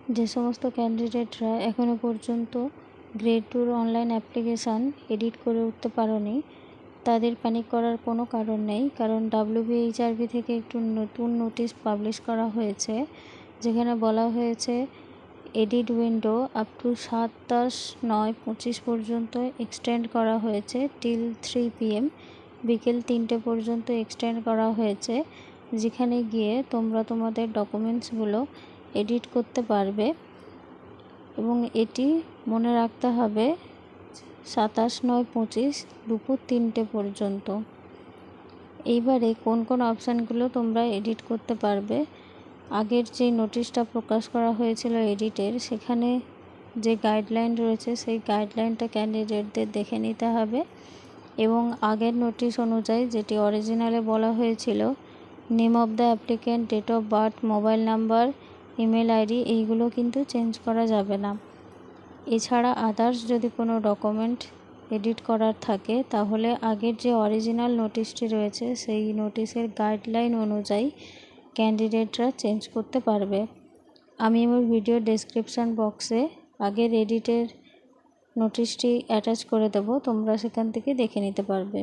যে সমস্ত ক্যান্ডিডেটরা এখনও পর্যন্ত গ্রেড 2 অনলাইন অ্যাপ্লিকেশান এডিট করে উঠতে পারোনি, তাদের প্যানিক করার কোনো কারণ নেই। কারণ WBHRB থেকে একটু নতুন নোটিশ পাবলিশ করা হয়েছে, যেখানে বলা হয়েছে এডিট উইন্ডো আপ টু 27/9/25 পর্যন্ত এক্সটেন্ড করা হয়েছে, টিল 3 PM, বিকেল 3টে পর্যন্ত এক্সটেন্ড করা হয়েছে, যেখানে গিয়ে তোমরা তোমাদের ডকুমেন্টসগুলো এডিট করতে পারবে। এবং এটি মনে রাখতে হবে 27/9/25 দুপুর 3টে পর্যন্ত। এইবারে কোন কোন অপশানগুলো তোমরা এডিট করতে পারবে, আগের যে নোটিশটা প্রকাশ করা হয়েছিল এডিটের, সেখানে যে গাইডলাইন রয়েছে সেই গাইডলাইনটা ক্যান্ডিডেটদের দেখে নিতে হবে। এবং আগের নোটিশ অনুযায়ী যেটি অরিজিনালে বলা হয়েছিল, name of the applicant, date of birth, mobile number, email ID, এইগুলো কিন্তু চেঞ্জ করা যাবে না। এছাড়া আদার্স যদি কোনো ডকুমেন্ট এডিট করার থাকে, তাহলে আগের যে অরিজিনাল নোটিশটি রয়েছে সেই নোটিশের গাইডলাইন অনুযায়ী ক্যান্ডিডেটরা চেঞ্জ করতে পারবে। আমি আমার ভিডিও ডেসক্রিপশান বক্সে আগের এডিটের নোটিশটি অ্যাটাচ করে দেবো, তোমরা সেখান থেকে দেখে নিতে পারবে।